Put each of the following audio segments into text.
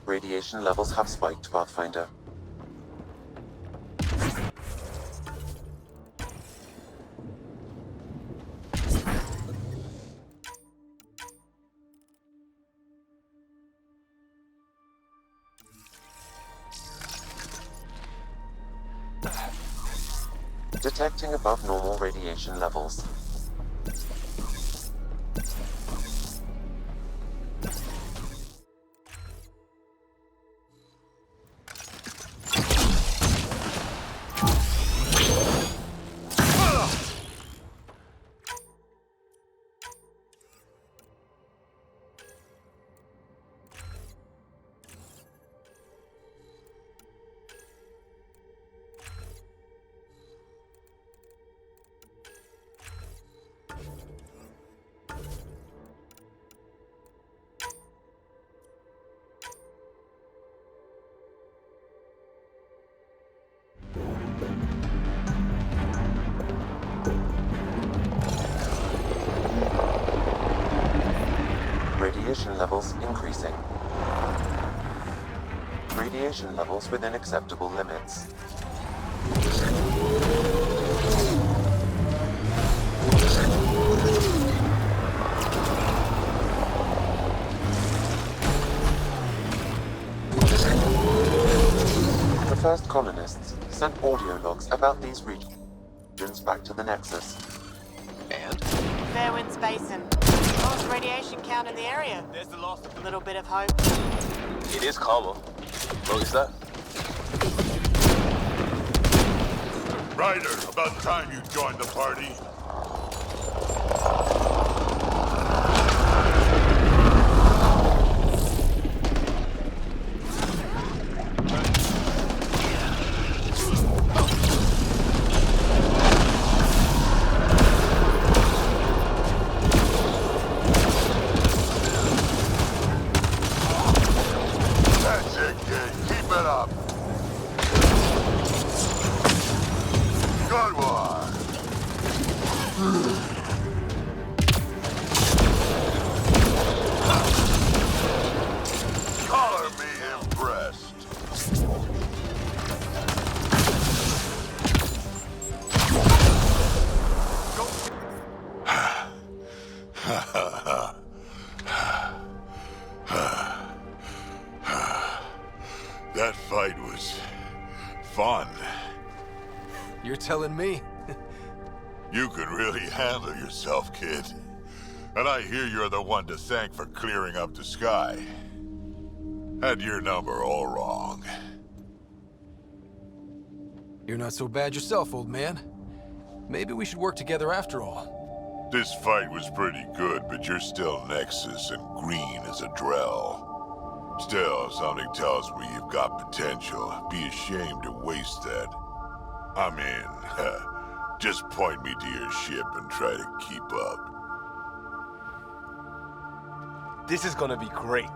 Radiation levels have spiked, Pathfinder. Detecting above normal radiation levels. Radiation levels increasing. Radiation levels within acceptable limits. The first colonists sent audio logs about these regions back to the Nexus. And? Fairwinds Basin. Lowest radiation count in the area. There's the last of A little bit of hope. It is calmer. Notice that? Ryder, about time you joined the party. That's it, kid. Keep it up. Good one. Color me impressed. That fight was fun. You're telling me? You can really handle yourself, kid. And I hear you're the one to thank for clearing up the sky. Had your number all wrong. You're not so bad yourself, old man. Maybe we should work together after all. This fight was pretty good, but you're still Nexus and green as a Drell. Still, something tells me you've got potential. Be ashamed to waste that. I'm in. Just point me to your ship and try to keep up. This is gonna be great.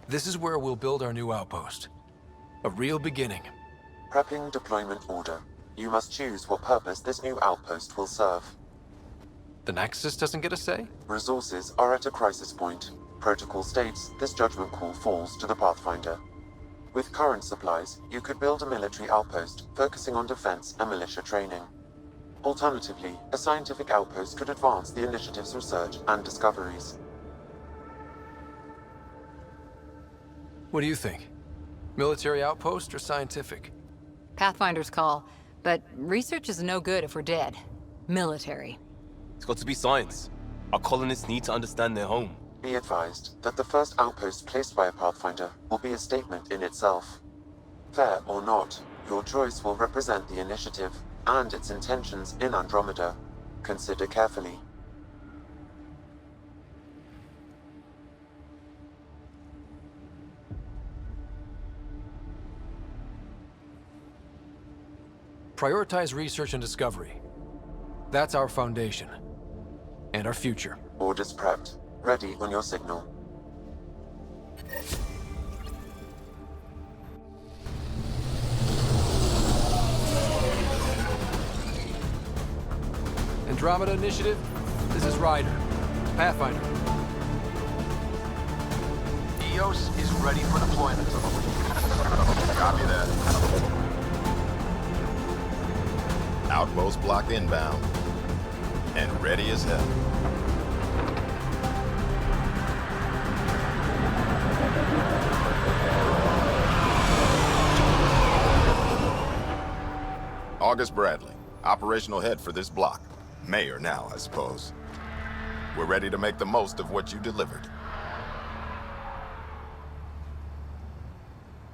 This is where we'll build our new outpost. A real beginning. Prepping deployment order. You must choose what purpose this new outpost will serve. The Nexus doesn't get a say? Resources are at a crisis point. Protocol states this judgment call falls to the Pathfinder. With current supplies, you could build a military outpost focusing on defense and militia training. Alternatively, a scientific outpost could advance the initiative's research and discoveries. What do you think? Military outpost or scientific? Pathfinder's call, but research is no good if we're dead. Military. It's got to be science. Our colonists need to understand their home. Be advised that the first outpost placed by a Pathfinder will be a statement in itself. Fair or not, Your choice will represent the initiative and its intentions in Andromeda. Consider carefully. Prioritize research and discovery. That's our foundation. And our future. Orders prepped. Ready on your signal. Andromeda Initiative, this is Ryder. Pathfinder. EOS is ready for deployment. Copy that. Outpost blocked inbound. And ready as hell. August Bradley, operational head for this block. Mayor now, I suppose. We're ready to make the most of what you delivered.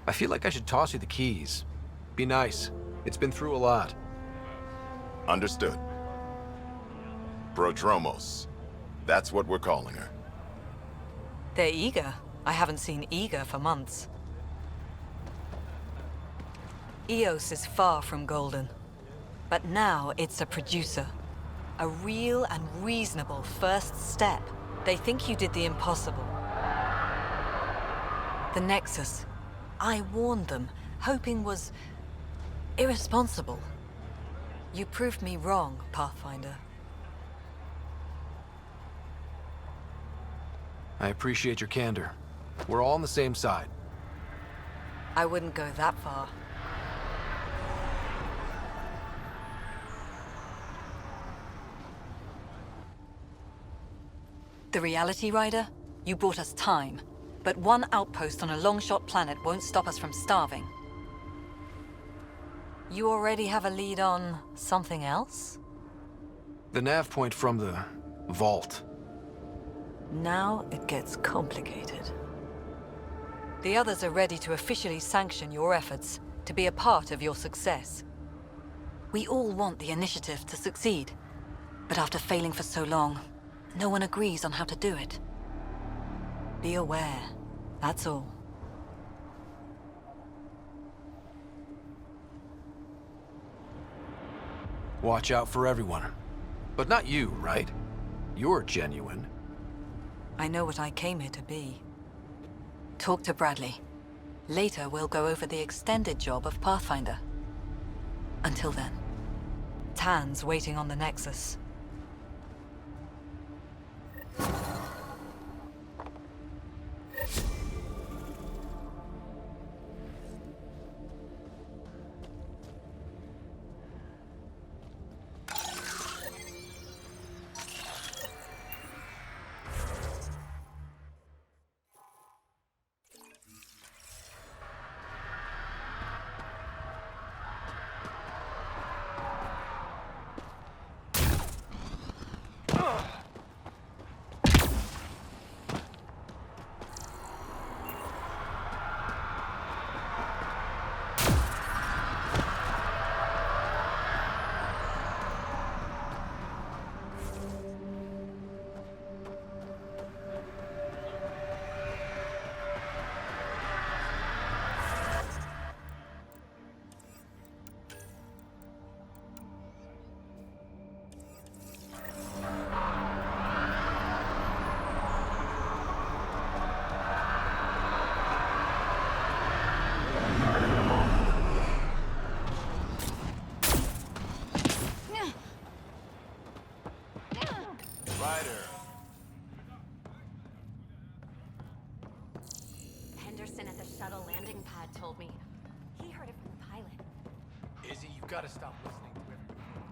I feel like I should toss you the keys. Be nice. It's been through a lot. Understood. Prodromos. That's what we're calling her. They're eager. I haven't seen eager for months. EOS is far from golden. But now it's a producer. A real and reasonable first step. They think you did the impossible. The Nexus. I warned them, hoping was irresponsible. You proved me wrong, Pathfinder. I appreciate your candor. We're all on the same side. I wouldn't go that far. The Reality Rider? You brought us time. But one outpost on a long-shot planet won't stop us from starving. You already have a lead on something else? The nav point from the vault. Now it gets complicated. The others are ready to officially sanction your efforts, to be a part of your success. We all want the initiative to succeed, but after failing for so long, no one agrees on how to do it. Be aware, that's all. Watch out for everyone. But not you, right? You're genuine. I know what I came here to be. Talk to Bradley. Later, we'll go over the extended job of Pathfinder. Until then, Tan's waiting on the Nexus. Henderson at the shuttle landing pad told me. He heard it from the pilot. Izzy, you gotta stop listening to everyone who comes in.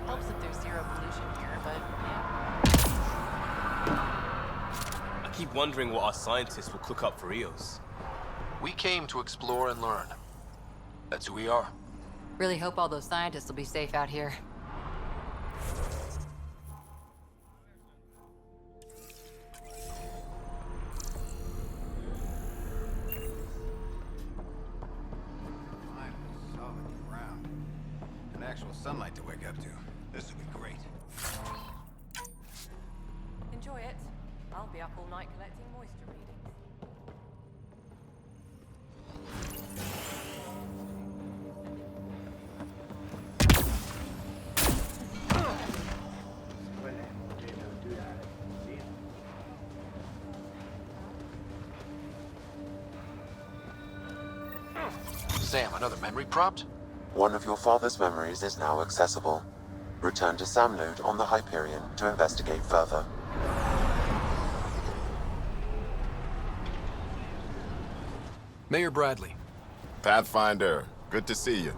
Helps if there's zero pollution here, but yeah. I keep wondering what our scientists will cook up for Eos. We came to explore and learn. That's who we are. Really hope all those scientists will be safe out here. Solid ground. And actual sunlight to wake up to. This will be great. Enjoy it. I'll be up all night collecting moisture readings. Sam, another memory prompt? One of your father's memories is now accessible. Return to Samload on the Hyperion to investigate further. Mayor Bradley. Pathfinder, good to see you.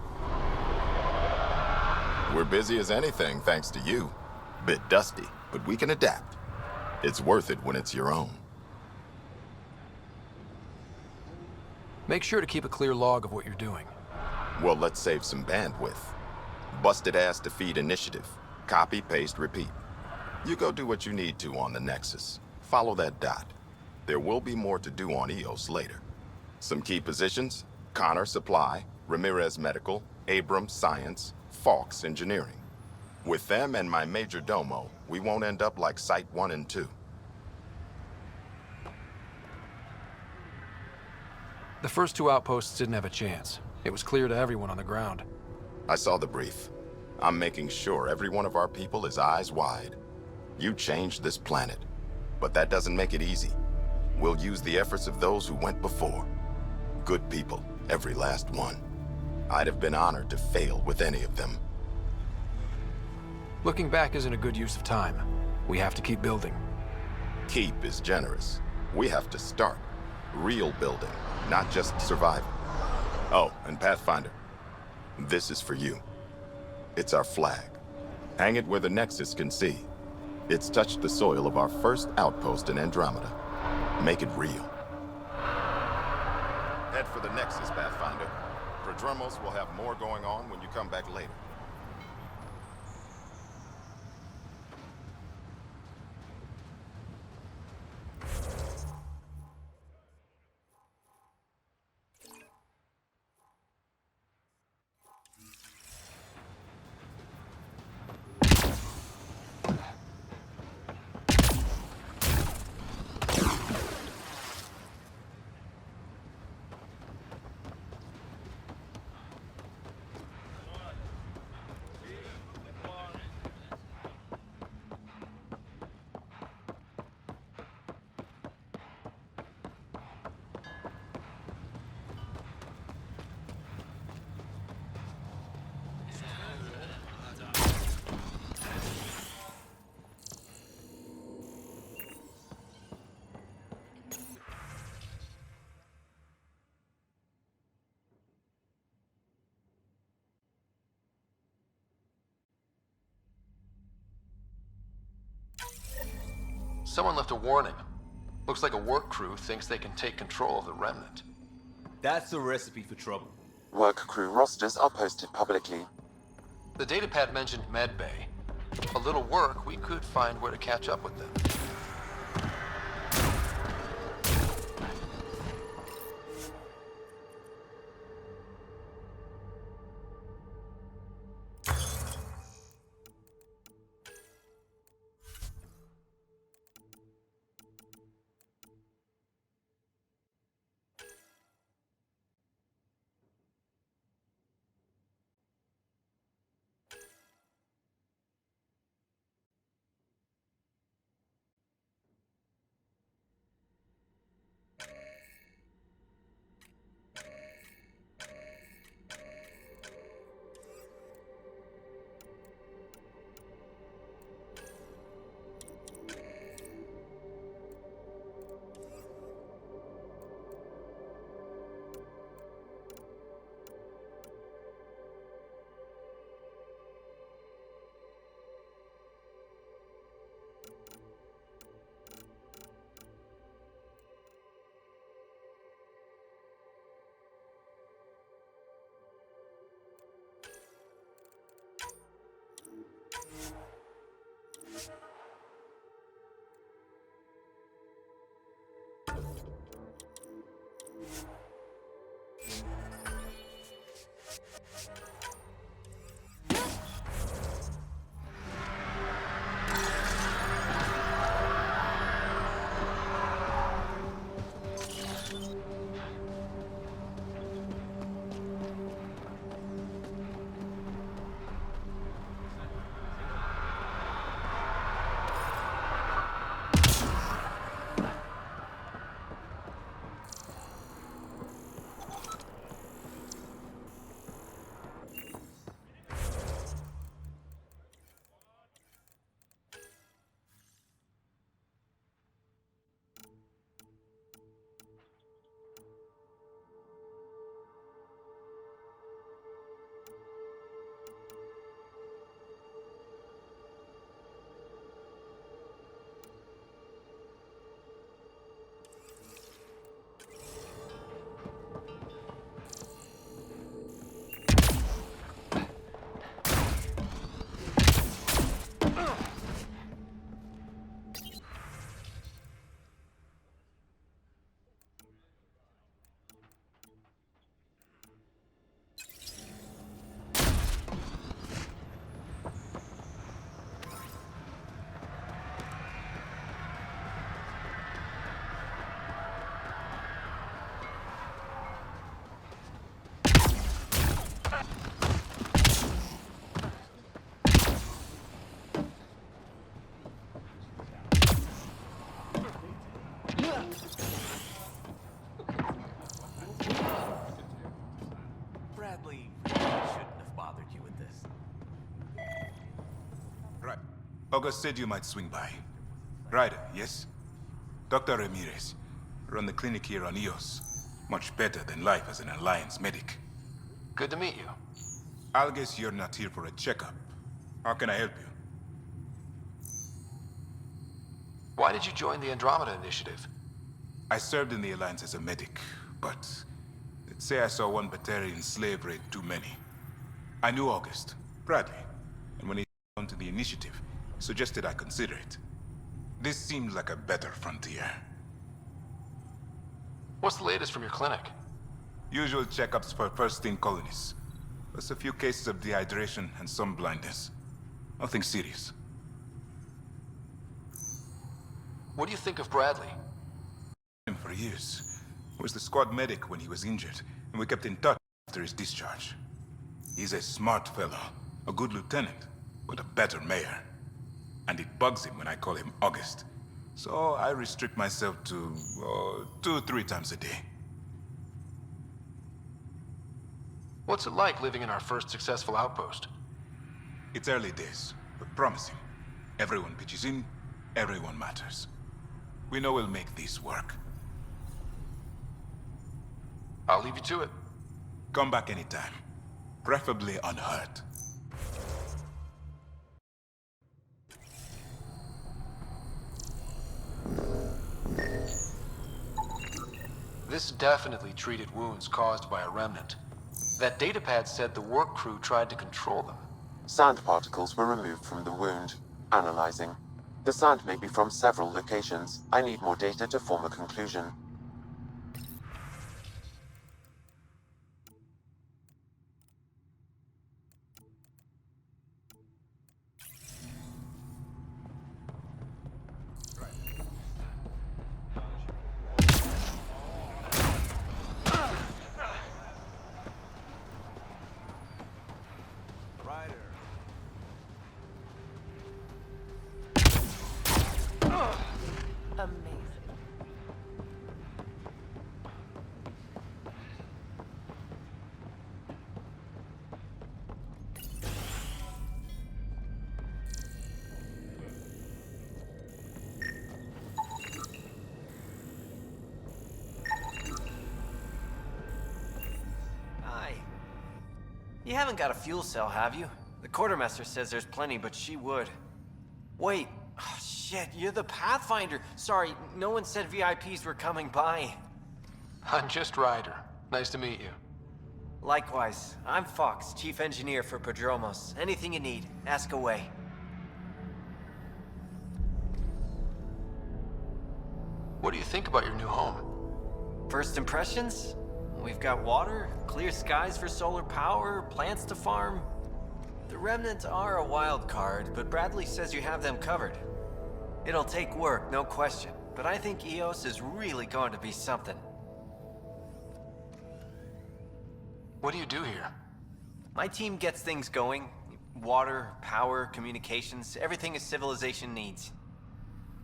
We're busy as anything thanks to you. Bit dusty, but we can adapt. It's worth it when it's your own. Make sure to keep a clear log of what you're doing. Well, let's save some bandwidth. Busted ass to feed initiative. Copy, paste, repeat. You go do what you need to on the Nexus. Follow that dot. There will be more to do on Eos later. Some key positions: Connor Supply, Ramirez Medical, Abrams Science, Fawkes Engineering. With them and my major domo, we won't end up like Site 1 and 2. The first two outposts didn't have a chance. It was clear to everyone on the ground. I saw the brief. I'm making sure every one of our people is eyes wide. You changed this planet, but that doesn't make it easy. We'll use the efforts of those who went before. Good people, every last one. I'd have been honored to fail with any of them. Looking back isn't a good use of time. We have to keep building. Keep is generous. We have to start. Real building, not just survival. Oh, and Pathfinder, this is for you. It's our flag. Hang it where the Nexus can see. It's touched the soil of our first outpost in Andromeda. Make it real. Head for the Nexus, Pathfinder. Prodromos will have more going on when you come back later. Someone left a warning. Looks like a work crew thinks they can take control of the remnant. That's a recipe for trouble. Work crew rosters are posted publicly. The datapad mentioned medbay. A little work, we could find where to catch up with them. August said you might swing by. Ryder, yes? Dr. Ramirez. Run the clinic here on EOS. Much better than life as an Alliance medic. Good to meet you. I'll guess you're not here for a checkup. How can I help you? Why did you join the Andromeda Initiative? I served in the Alliance as a medic, but let's say I saw one Batarian slave raid too many. I knew August, Bradley, and when he came to the Initiative, he suggested I consider it. This seemed like a better frontier. What's the latest from your clinic? Usual checkups for first-in colonists. Plus a few cases of dehydration and some blindness. Nothing serious. What do you think of Bradley? Him for years. He was the squad medic when he was injured, and we kept in touch after his discharge. He's a smart fellow, a good lieutenant, but a better mayor. And it bugs him when I call him August. So I restrict myself to 2-3 times a day. What's it like living in our first successful outpost? It's early days, but promising. Everyone pitches in, everyone matters. We know we'll make this work. I'll leave you to it. Come back anytime. Preferably unhurt. This definitely treated wounds caused by a remnant. That datapad said the work crew tried to control them. Sand particles were removed from the wound. Analyzing. The sand may be from several locations. I need more data to form a conclusion. You haven't got a fuel cell, have you? The quartermaster says there's plenty, but she would. Wait. Oh, shit, you're the Pathfinder. Sorry, no one said VIPs were coming by. I'm just Ryder. Nice to meet you. Likewise. I'm Fox, Chief Engineer for Prodromos. Anything you need, ask away. What do you think about your new home? First impressions? We've got water, clear skies for solar power, plants to farm. The remnants are a wild card, but Bradley says you have them covered. It'll take work, no question, but I think EOS is really going to be something. What do you do here? My team gets things going. Water, power, communications, everything a civilization needs.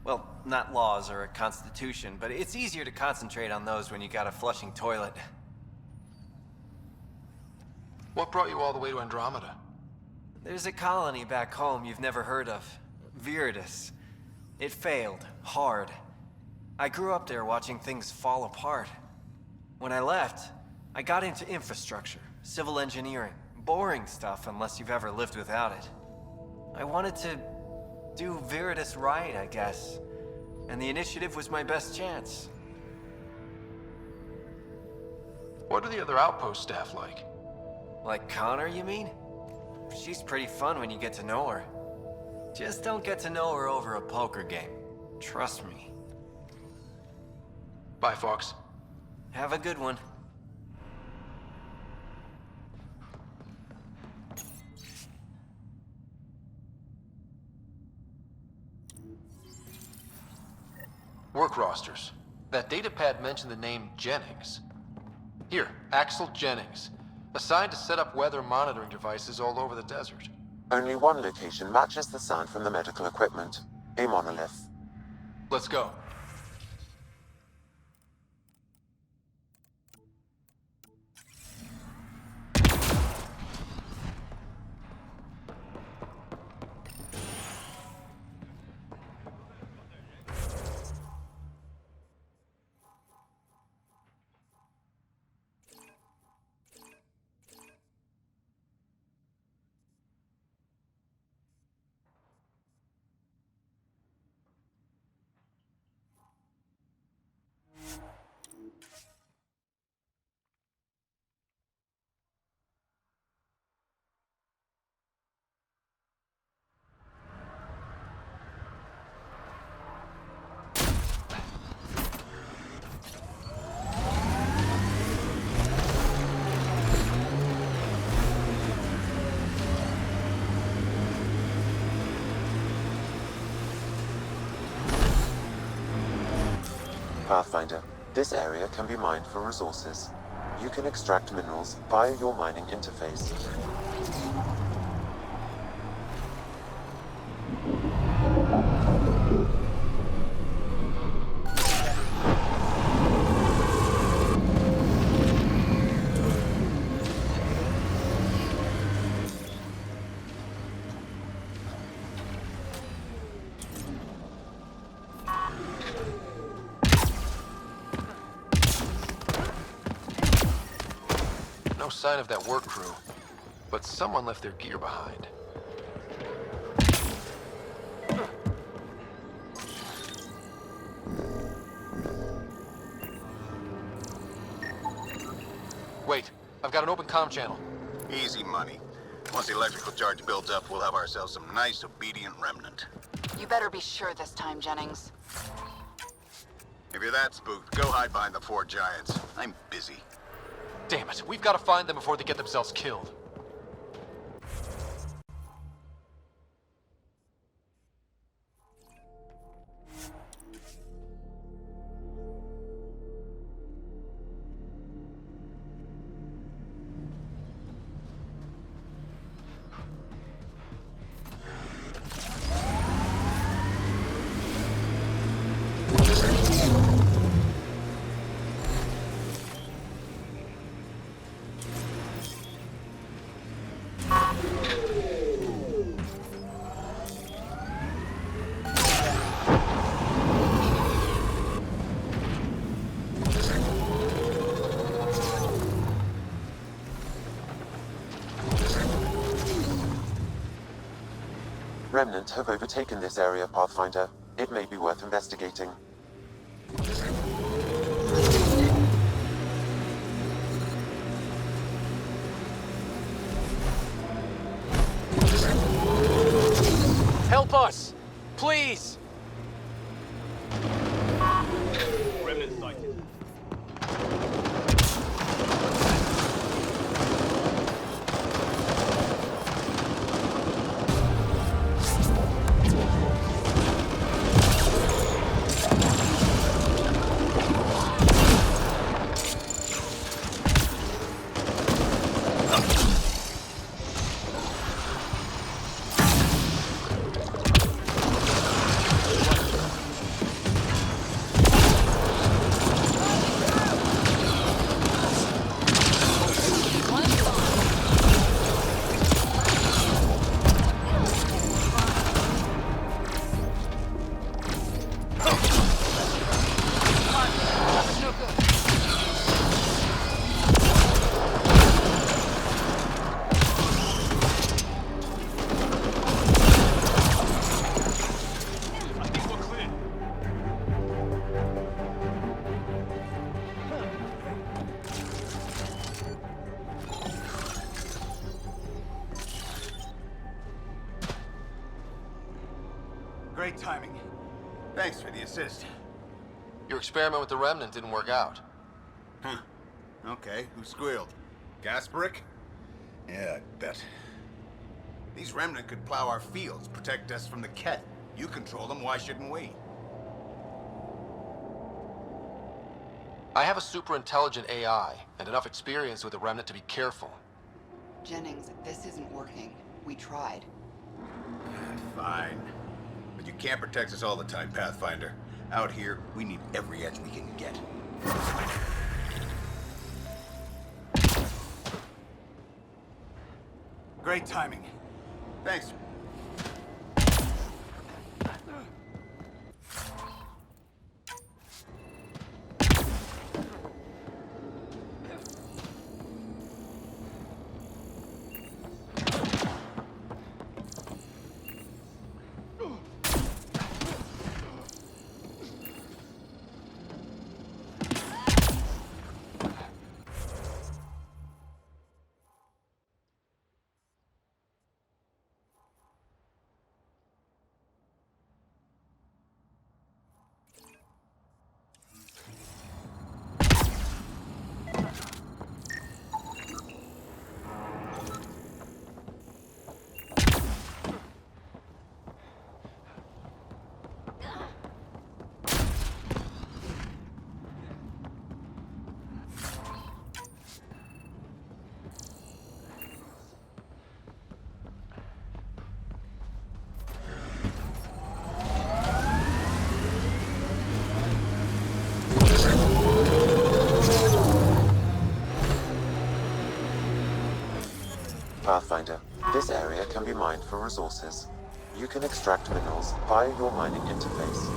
Well, not laws or a constitution, but it's easier to concentrate on those when you got a flushing toilet. What brought you all the way to Andromeda? There's a colony back home you've never heard of. Viridis. It failed. Hard. I grew up there watching things fall apart. When I left, I got into infrastructure, civil engineering. Boring stuff unless you've ever lived without it. I wanted to do Viridis right, I guess. And the initiative was my best chance. What are the other Outpost staff like? Like Connor, you mean? She's pretty fun when you get to know her. Just don't get to know her over a poker game. Trust me. Bye, Fox. Have a good one. Work rosters. That datapad mentioned the name Jennings. Here, Axel Jennings. Assigned to set up weather monitoring devices all over the desert. Only one location matches the sound from the medical equipment. A monolith. Let's go. Pathfinder, this area can be mined for resources. You can extract minerals via your mining interface. No sign of that work crew, but someone left their gear behind. Wait, I've got an open comm channel. Easy money. Once the electrical charge builds up, we'll have ourselves some nice, obedient remnant. You better be sure this time, Jennings. If you're that spooked, go hide behind the four giants. I'm busy. Damn it, we've got to find them before they get themselves killed. Remnant have overtaken this area, Pathfinder. It may be worth investigating. Help us! Please! Remnant sighted. Great timing. Thanks for the assist. Your experiment with the Remnant didn't work out. Huh. Okay, who squealed? Gasparic? Yeah, I bet. These Remnant could plow our fields, protect us from the Ket. You control them, why shouldn't we? I have a super intelligent AI and enough experience with the Remnant to be careful. Jennings, this isn't working. We tried. Fine. But you can't protect us all the time, Pathfinder. Out here, we need every edge we can get. Great timing. Thanks. Pathfinder, this area can be mined for resources. You can extract minerals via your mining interface.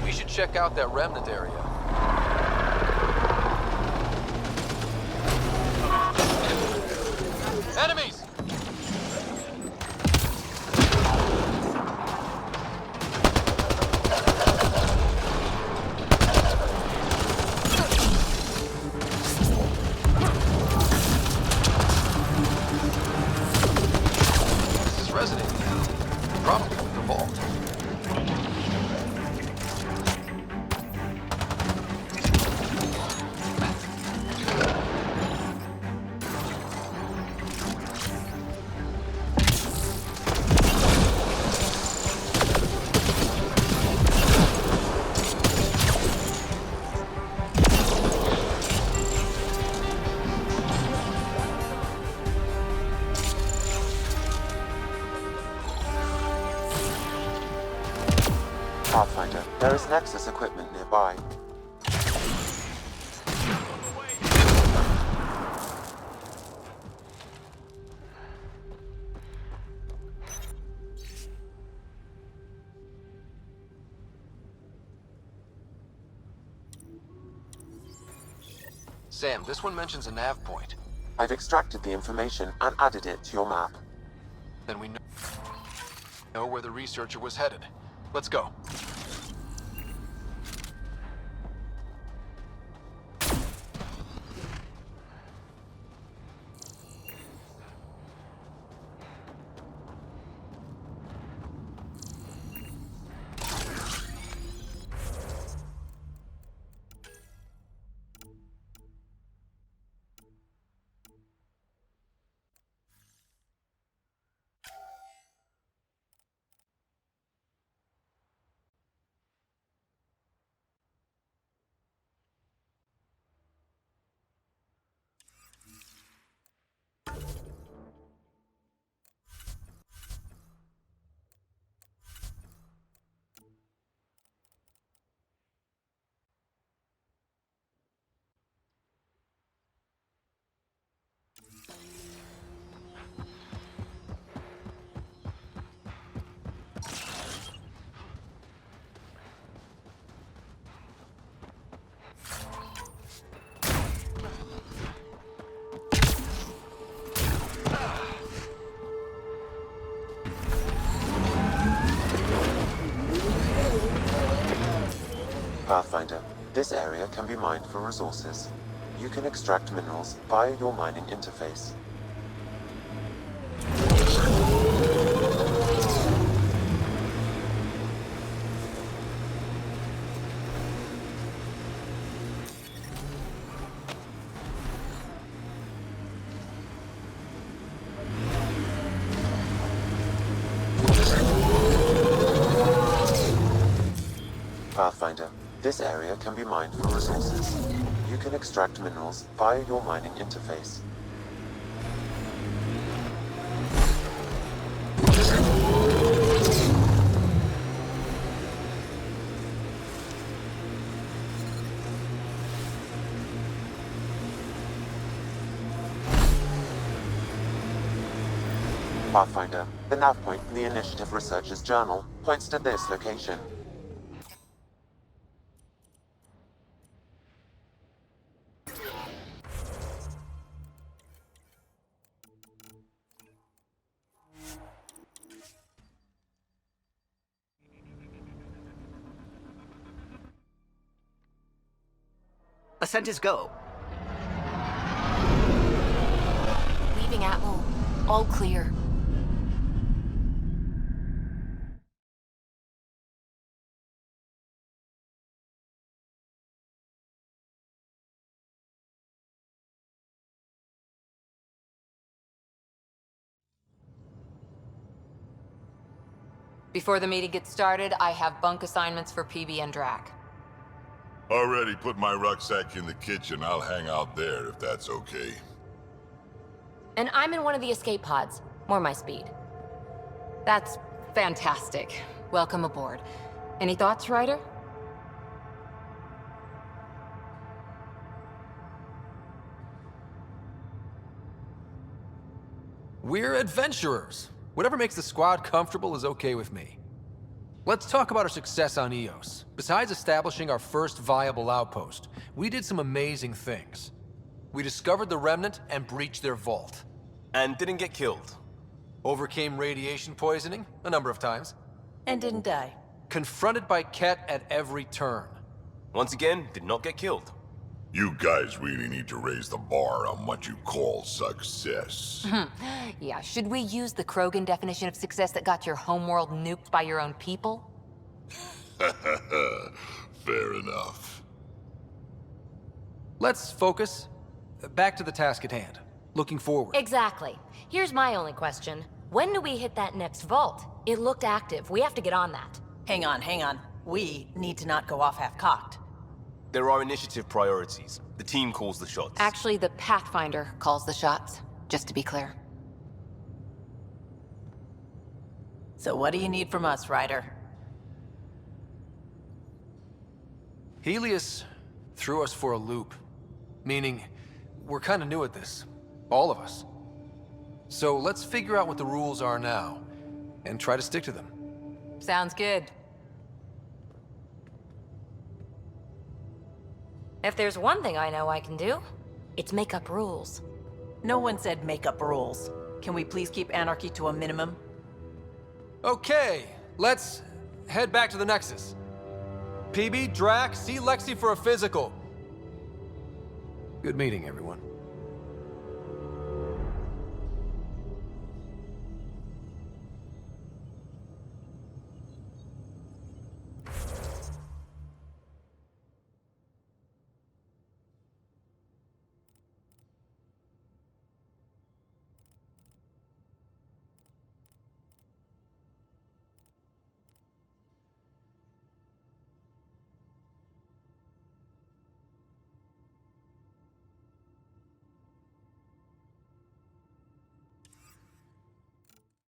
We should check out that remnant area. Enemies! This is resonating. Probably with the vault. Pathfinder, there is Nexus equipment nearby. Sam, this one mentions a nav point. I've extracted the information and added it to your map. Then we know where the researcher was headed. Let's go. Pathfinder, this area can be mined for resources. You can extract minerals via your mining interface. Pathfinder, this area can be mined for resources. You can extract minerals via your mining interface. Pathfinder, the nav point in the Initiative Researcher's Journal points to this location. Ascent is go. Leaving Atmo. All clear. Before the meeting gets started, I have bunk assignments for PB and Drac. Already put my rucksack in the kitchen. I'll hang out there if that's okay. And I'm in one of the escape pods. More my speed. That's Fantastic. Welcome aboard. Any thoughts, Ryder? We're adventurers. Whatever makes the squad comfortable is okay with me. Let's talk about our success on Eos. Besides establishing our first viable outpost, we did some amazing things. We discovered the Remnant and breached their vault. And didn't get killed. Overcame radiation poisoning a number of times. And didn't die. Confronted by Ket at every turn. Once again, did not get killed. You guys really need to raise the bar on what you call success. Yeah, should we use the Krogan definition of success that got your homeworld nuked by your own people? Fair enough. Let's focus. Back to the task at hand. Looking forward. Exactly. Here's my only question. When do we hit that next vault? It looked active. We have to get on that. Hang on. We need to not go off half-cocked. There are initiative priorities. The team calls the shots. Actually, the Pathfinder calls the shots, just to be clear. So what do you need from us, Ryder? Helios threw us for a loop. Meaning, we're kind of new at this. All of us. So let's figure out what the rules are now, and try to stick to them. Sounds good. If there's one thing I know I can do, it's make up rules. No one said make up rules. Can we please keep anarchy to a minimum? Okay, let's head back to the Nexus. PB, Drac, see Lexi for a physical. Good meeting, everyone.